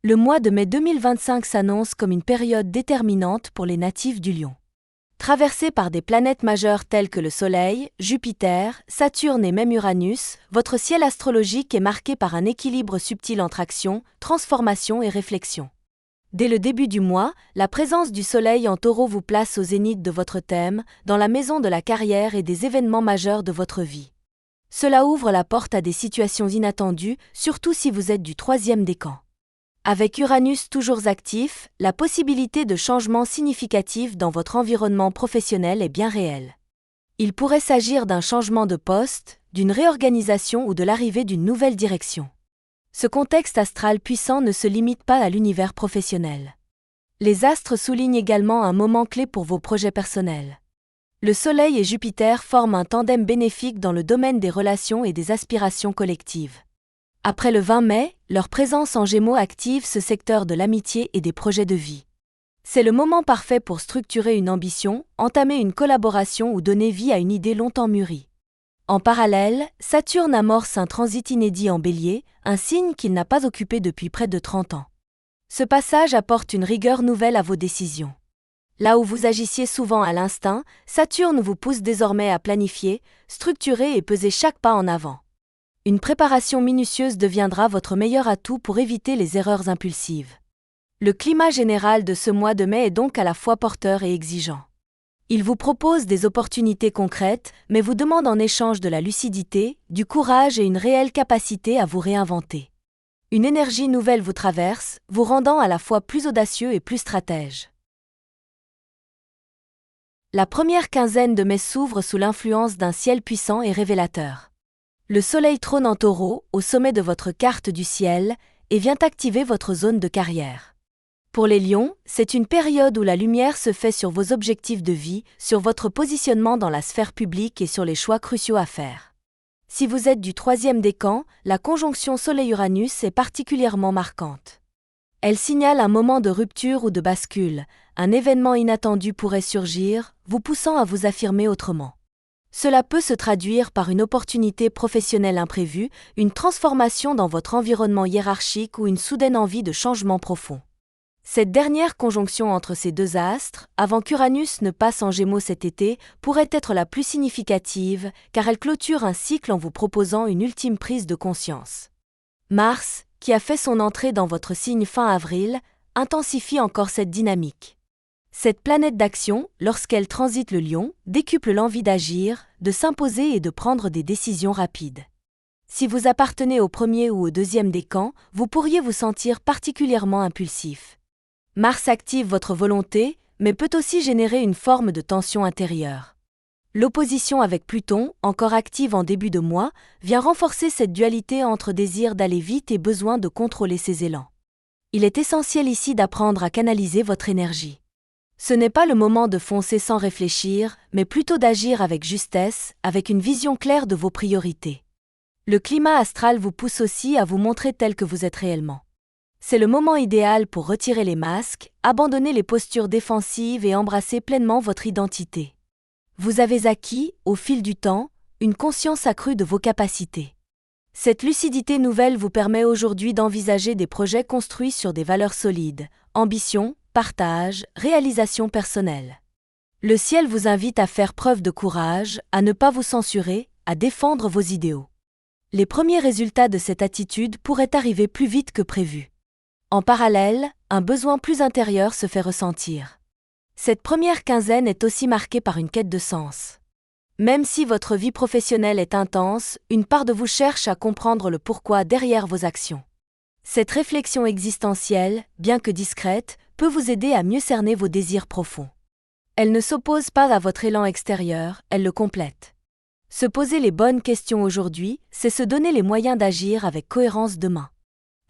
Le mois de mai 2025 s'annonce comme une période déterminante pour les natifs du Lion. Traversé par des planètes majeures telles que le Soleil, Jupiter, Saturne et même Uranus, votre ciel astrologique est marqué par un équilibre subtil entre action, transformation et réflexion. Dès le début du mois, la présence du Soleil en Taureau vous place au zénith de votre thème, dans la maison de la carrière et des événements majeurs de votre vie. Cela ouvre la porte à des situations inattendues, surtout si vous êtes du troisième décan. Avec Uranus toujours actif, la possibilité de changements significatifs dans votre environnement professionnel est bien réelle. Il pourrait s'agir d'un changement de poste, d'une réorganisation ou de l'arrivée d'une nouvelle direction. Ce contexte astral puissant ne se limite pas à l'univers professionnel. Les astres soulignent également un moment clé pour vos projets personnels. Le Soleil et Jupiter forment un tandem bénéfique dans le domaine des relations et des aspirations collectives. Après le 20 mai, leur présence en Gémeaux active ce secteur de l'amitié et des projets de vie. C'est le moment parfait pour structurer une ambition, entamer une collaboration ou donner vie à une idée longtemps mûrie. En parallèle, Saturne amorce un transit inédit en Bélier, un signe qu'il n'a pas occupé depuis près de 30 ans. Ce passage apporte une rigueur nouvelle à vos décisions. Là où vous agissiez souvent à l'instinct, Saturne vous pousse désormais à planifier, structurer et peser chaque pas en avant. Une préparation minutieuse deviendra votre meilleur atout pour éviter les erreurs impulsives. Le climat général de ce mois de mai est donc à la fois porteur et exigeant. Il vous propose des opportunités concrètes, mais vous demande en échange de la lucidité, du courage et une réelle capacité à vous réinventer. Une énergie nouvelle vous traverse, vous rendant à la fois plus audacieux et plus stratège. La première quinzaine de mai s'ouvre sous l'influence d'un ciel puissant et révélateur. Le Soleil trône en Taureau, au sommet de votre carte du ciel, et vient activer votre zone de carrière. Pour les Lions, c'est une période où la lumière se fait sur vos objectifs de vie, sur votre positionnement dans la sphère publique et sur les choix cruciaux à faire. Si vous êtes du troisième décan, la conjonction Soleil-Uranus est particulièrement marquante. Elle signale un moment de rupture ou de bascule, un événement inattendu pourrait surgir, vous poussant à vous affirmer autrement. Cela peut se traduire par une opportunité professionnelle imprévue, une transformation dans votre environnement hiérarchique ou une soudaine envie de changement profond. Cette dernière conjonction entre ces deux astres, avant qu'Uranus ne passe en Gémeaux cet été, pourrait être la plus significative, car elle clôture un cycle en vous proposant une ultime prise de conscience. Mars, qui a fait son entrée dans votre signe fin avril, intensifie encore cette dynamique. Cette planète d'action, lorsqu'elle transite le Lion, décuple l'envie d'agir, de s'imposer et de prendre des décisions rapides. Si vous appartenez au premier ou au deuxième décan, vous pourriez vous sentir particulièrement impulsif. Mars active votre volonté, mais peut aussi générer une forme de tension intérieure. L'opposition avec Pluton, encore active en début de mois, vient renforcer cette dualité entre désir d'aller vite et besoin de contrôler ses élans. Il est essentiel ici d'apprendre à canaliser votre énergie. Ce n'est pas le moment de foncer sans réfléchir, mais plutôt d'agir avec justesse, avec une vision claire de vos priorités. Le climat astral vous pousse aussi à vous montrer tel que vous êtes réellement. C'est le moment idéal pour retirer les masques, abandonner les postures défensives et embrasser pleinement votre identité. Vous avez acquis, au fil du temps, une conscience accrue de vos capacités. Cette lucidité nouvelle vous permet aujourd'hui d'envisager des projets construits sur des valeurs solides, ambition, partage, réalisation personnelle. Le ciel vous invite à faire preuve de courage, à ne pas vous censurer, à défendre vos idéaux. Les premiers résultats de cette attitude pourraient arriver plus vite que prévu. En parallèle, un besoin plus intérieur se fait ressentir. Cette première quinzaine est aussi marquée par une quête de sens. Même si votre vie professionnelle est intense, une part de vous cherche à comprendre le pourquoi derrière vos actions. Cette réflexion existentielle, bien que discrète, peut vous aider à mieux cerner vos désirs profonds. Elle ne s'oppose pas à votre élan extérieur, elle le complète. Se poser les bonnes questions aujourd'hui, c'est se donner les moyens d'agir avec cohérence demain.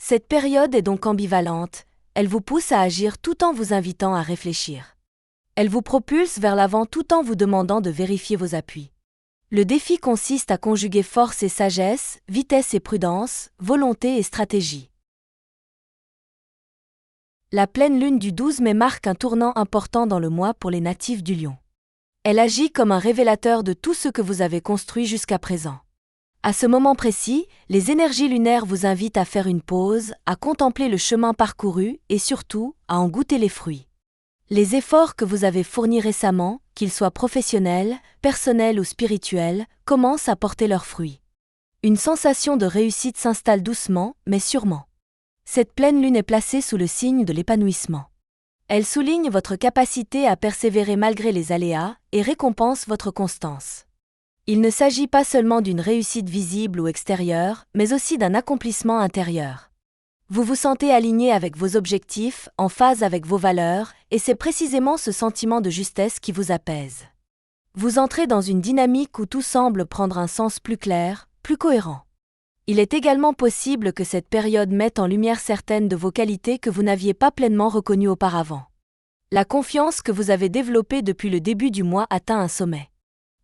Cette période est donc ambivalente, elle vous pousse à agir tout en vous invitant à réfléchir. Elle vous propulse vers l'avant tout en vous demandant de vérifier vos appuis. Le défi consiste à conjuguer force et sagesse, vitesse et prudence, volonté et stratégie. La pleine lune du 12 mai marque un tournant important dans le mois pour les natifs du Lion. Elle agit comme un révélateur de tout ce que vous avez construit jusqu'à présent. À ce moment précis, les énergies lunaires vous invitent à faire une pause, à contempler le chemin parcouru et surtout, à en goûter les fruits. Les efforts que vous avez fournis récemment, qu'ils soient professionnels, personnels ou spirituels, commencent à porter leurs fruits. Une sensation de réussite s'installe doucement, mais sûrement. Cette pleine lune est placée sous le signe de l'épanouissement. Elle souligne votre capacité à persévérer malgré les aléas et récompense votre constance. Il ne s'agit pas seulement d'une réussite visible ou extérieure, mais aussi d'un accomplissement intérieur. Vous vous sentez aligné avec vos objectifs, en phase avec vos valeurs, et c'est précisément ce sentiment de justesse qui vous apaise. Vous entrez dans une dynamique où tout semble prendre un sens plus clair, plus cohérent. Il est également possible que cette période mette en lumière certaines de vos qualités que vous n'aviez pas pleinement reconnues auparavant. La confiance que vous avez développée depuis le début du mois atteint un sommet.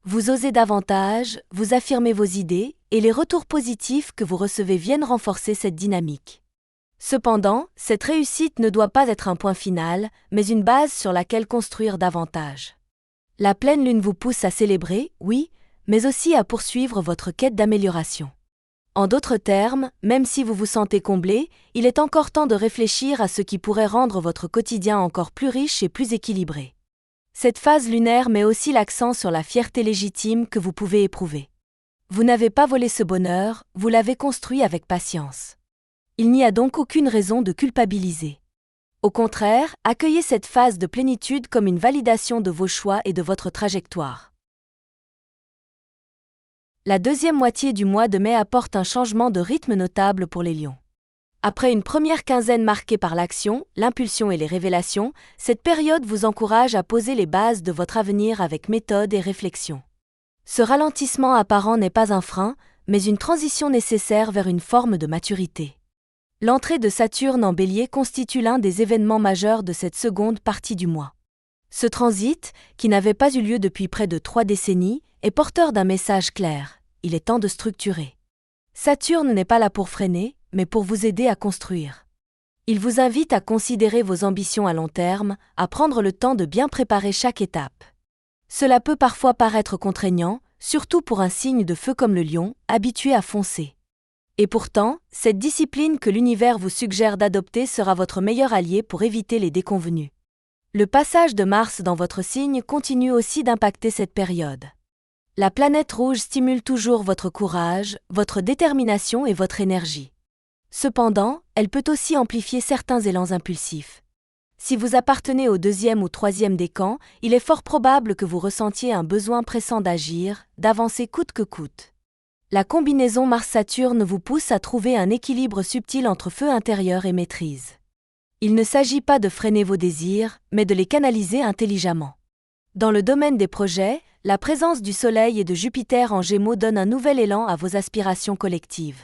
Vous osez davantage, vous affirmez vos idées, et les retours positifs que vous recevez viennent renforcer cette dynamique. Cependant, cette réussite ne doit pas être un point final, mais une base sur laquelle construire davantage. La pleine lune vous pousse à célébrer, oui, mais aussi à poursuivre votre quête d'amélioration. En d'autres termes, même si vous vous sentez comblé, il est encore temps de réfléchir à ce qui pourrait rendre votre quotidien encore plus riche et plus équilibré. Cette phase lunaire met aussi l'accent sur la fierté légitime que vous pouvez éprouver. Vous n'avez pas volé ce bonheur, vous l'avez construit avec patience. Il n'y a donc aucune raison de culpabiliser. Au contraire, accueillez cette phase de plénitude comme une validation de vos choix et de votre trajectoire. La deuxième moitié du mois de mai apporte un changement de rythme notable pour les lions. Après une première quinzaine marquée par l'action, l'impulsion et les révélations, cette période vous encourage à poser les bases de votre avenir avec méthode et réflexion. Ce ralentissement apparent n'est pas un frein, mais une transition nécessaire vers une forme de maturité. L'entrée de Saturne en Bélier constitue l'un des événements majeurs de cette seconde partie du mois. Ce transit, qui n'avait pas eu lieu depuis près de 3 décennies, est porteur d'un message clair. Il est temps de structurer. Saturne n'est pas là pour freiner, mais pour vous aider à construire. Il vous invite à considérer vos ambitions à long terme, à prendre le temps de bien préparer chaque étape. Cela peut parfois paraître contraignant, surtout pour un signe de feu comme le lion, habitué à foncer. Et pourtant, cette discipline que l'univers vous suggère d'adopter sera votre meilleur allié pour éviter les déconvenues. Le passage de Mars dans votre signe continue aussi d'impacter cette période. La planète rouge stimule toujours votre courage, votre détermination et votre énergie. Cependant, elle peut aussi amplifier certains élans impulsifs. Si vous appartenez au 2e ou 3e décan, il est fort probable que vous ressentiez un besoin pressant d'agir, d'avancer coûte que coûte. La combinaison Mars-Saturne vous pousse à trouver un équilibre subtil entre feu intérieur et maîtrise. Il ne s'agit pas de freiner vos désirs, mais de les canaliser intelligemment. Dans le domaine des projets, la présence du Soleil et de Jupiter en Gémeaux donne un nouvel élan à vos aspirations collectives.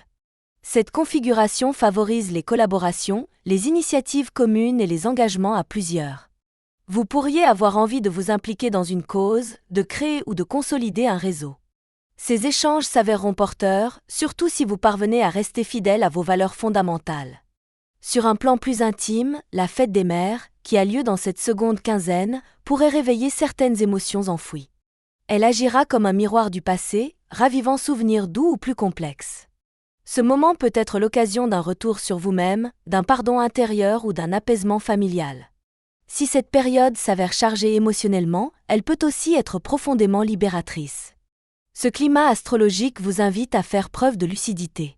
Cette configuration favorise les collaborations, les initiatives communes et les engagements à plusieurs. Vous pourriez avoir envie de vous impliquer dans une cause, de créer ou de consolider un réseau. Ces échanges s'avèreront porteurs, surtout si vous parvenez à rester fidèle à vos valeurs fondamentales. Sur un plan plus intime, la fête des mères, qui a lieu dans cette seconde quinzaine, pourrait réveiller certaines émotions enfouies. Elle agira comme un miroir du passé, ravivant souvenirs doux ou plus complexes. Ce moment peut être l'occasion d'un retour sur vous-même, d'un pardon intérieur ou d'un apaisement familial. Si cette période s'avère chargée émotionnellement, elle peut aussi être profondément libératrice. Ce climat astrologique vous invite à faire preuve de lucidité.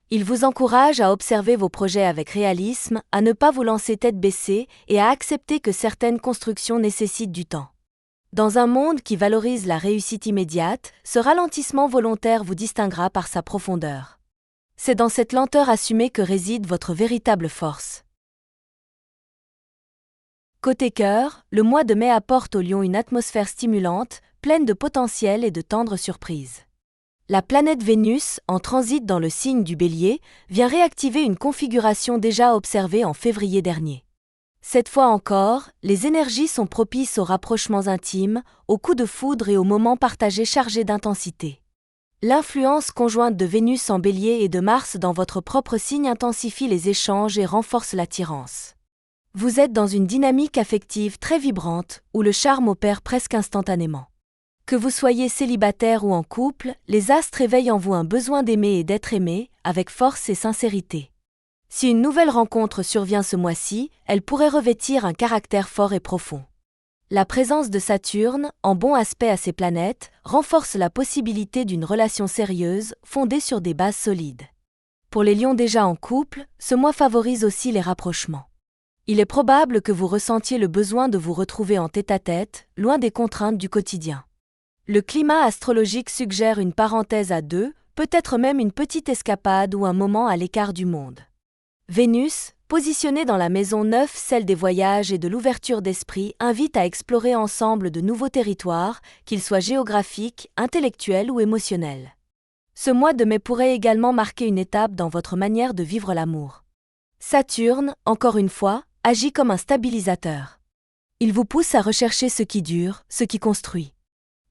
Il vous encourage à observer vos projets avec réalisme, à ne pas vous lancer tête baissée et à accepter que certaines constructions nécessitent du temps. Dans un monde qui valorise la réussite immédiate, ce ralentissement volontaire vous distinguera par sa profondeur. C'est dans cette lenteur assumée que réside votre véritable force. Côté cœur, le mois de mai apporte au Lion une atmosphère stimulante, pleine de potentiel et de tendres surprises. La planète Vénus, en transit dans le signe du Bélier, vient réactiver une configuration déjà observée en février dernier. Cette fois encore, les énergies sont propices aux rapprochements intimes, aux coups de foudre et aux moments partagés chargés d'intensité. L'influence conjointe de Vénus en Bélier et de Mars dans votre propre signe intensifie les échanges et renforce l'attirance. Vous êtes dans une dynamique affective très vibrante, où le charme opère presque instantanément. Que vous soyez célibataire ou en couple, les astres éveillent en vous un besoin d'aimer et d'être aimé, avec force et sincérité. Si une nouvelle rencontre survient ce mois-ci, elle pourrait revêtir un caractère fort et profond. La présence de Saturne, en bon aspect à ces planètes, renforce la possibilité d'une relation sérieuse, fondée sur des bases solides. Pour les lions déjà en couple, ce mois favorise aussi les rapprochements. Il est probable que vous ressentiez le besoin de vous retrouver en tête-à-tête, loin des contraintes du quotidien. Le climat astrologique suggère une parenthèse à deux, peut-être même une petite escapade ou un moment à l'écart du monde. Vénus, positionnée dans la maison 9, celle des voyages et de l'ouverture d'esprit, invite à explorer ensemble de nouveaux territoires, qu'ils soient géographiques, intellectuels ou émotionnels. Ce mois de mai pourrait également marquer une étape dans votre manière de vivre l'amour. Saturne, encore une fois, agit comme un stabilisateur. Il vous pousse à rechercher ce qui dure, ce qui construit.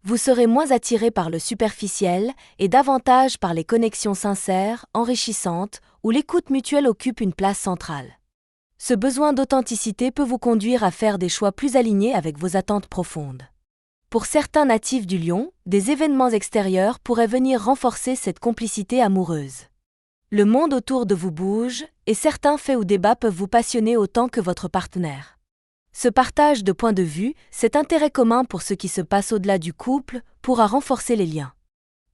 Vous serez moins attiré par le superficiel et davantage par les connexions sincères, enrichissantes, où l'écoute mutuelle occupe une place centrale. Ce besoin d'authenticité peut vous conduire à faire des choix plus alignés avec vos attentes profondes. Pour certains natifs du Lion, des événements extérieurs pourraient venir renforcer cette complicité amoureuse. Le monde autour de vous bouge, et certains faits ou débats peuvent vous passionner autant que votre partenaire. Ce partage de points de vue, cet intérêt commun pour ce qui se passe au-delà du couple, pourra renforcer les liens.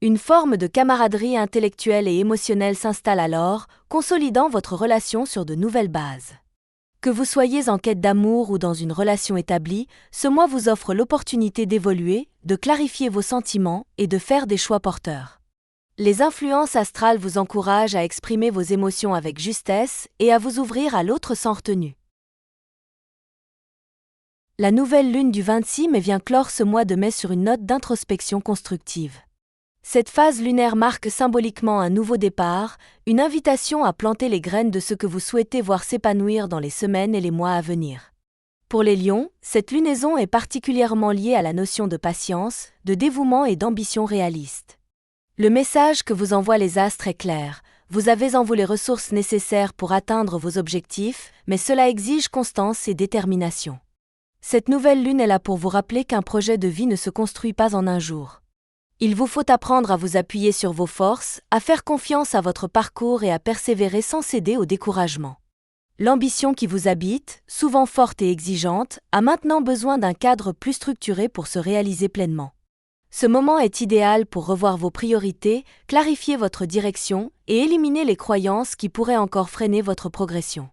Une forme de camaraderie intellectuelle et émotionnelle s'installe alors, consolidant votre relation sur de nouvelles bases. Que vous soyez en quête d'amour ou dans une relation établie, ce mois vous offre l'opportunité d'évoluer, de clarifier vos sentiments et de faire des choix porteurs. Les influences astrales vous encouragent à exprimer vos émotions avec justesse et à vous ouvrir à l'autre sans retenue. La nouvelle lune du 26 mai vient clore ce mois de mai sur une note d'introspection constructive. Cette phase lunaire marque symboliquement un nouveau départ, une invitation à planter les graines de ce que vous souhaitez voir s'épanouir dans les semaines et les mois à venir. Pour les lions, cette lunaison est particulièrement liée à la notion de patience, de dévouement et d'ambition réaliste. Le message que vous envoient les astres est clair. Vous avez en vous les ressources nécessaires pour atteindre vos objectifs, mais cela exige constance et détermination. Cette nouvelle lune est là pour vous rappeler qu'un projet de vie ne se construit pas en un jour. Il vous faut apprendre à vous appuyer sur vos forces, à faire confiance à votre parcours et à persévérer sans céder au découragement. L'ambition qui vous habite, souvent forte et exigeante, a maintenant besoin d'un cadre plus structuré pour se réaliser pleinement. Ce moment est idéal pour revoir vos priorités, clarifier votre direction et éliminer les croyances qui pourraient encore freiner votre progression.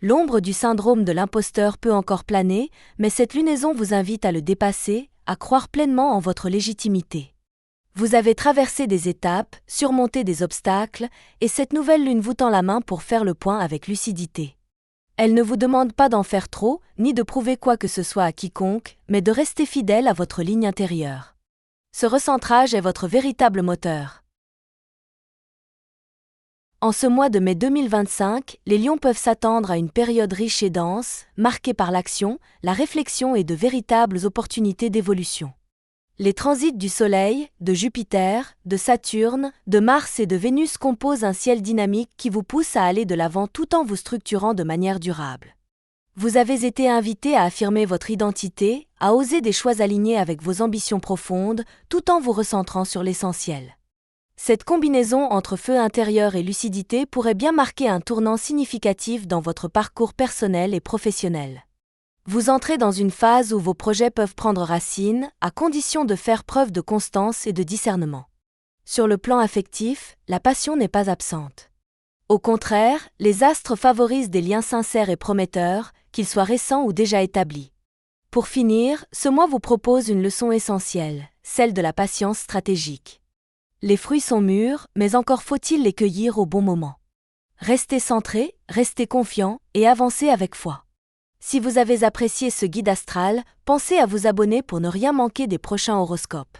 L'ombre du syndrome de l'imposteur peut encore planer, mais cette lunaison vous invite à le dépasser, à croire pleinement en votre légitimité. Vous avez traversé des étapes, surmonté des obstacles, et cette nouvelle lune vous tend la main pour faire le point avec lucidité. Elle ne vous demande pas d'en faire trop, ni de prouver quoi que ce soit à quiconque, mais de rester fidèle à votre ligne intérieure. Ce recentrage est votre véritable moteur. En ce mois de mai 2025, les lions peuvent s'attendre à une période riche et dense, marquée par l'action, la réflexion et de véritables opportunités d'évolution. Les transits du Soleil, de Jupiter, de Saturne, de Mars et de Vénus composent un ciel dynamique qui vous pousse à aller de l'avant tout en vous structurant de manière durable. Vous avez été invité à affirmer votre identité, à oser des choix alignés avec vos ambitions profondes, tout en vous recentrant sur l'essentiel. Cette combinaison entre feu intérieur et lucidité pourrait bien marquer un tournant significatif dans votre parcours personnel et professionnel. Vous entrez dans une phase où vos projets peuvent prendre racine, à condition de faire preuve de constance et de discernement. Sur le plan affectif, la passion n'est pas absente. Au contraire, les astres favorisent des liens sincères et prometteurs, qu'ils soient récents ou déjà établis. Pour finir, ce mois vous propose une leçon essentielle, celle de la patience stratégique. Les fruits sont mûrs, mais encore faut-il les cueillir au bon moment. Restez centré, restez confiant et avancez avec foi. Si vous avez apprécié ce guide astral, pensez à vous abonner pour ne rien manquer des prochains horoscopes.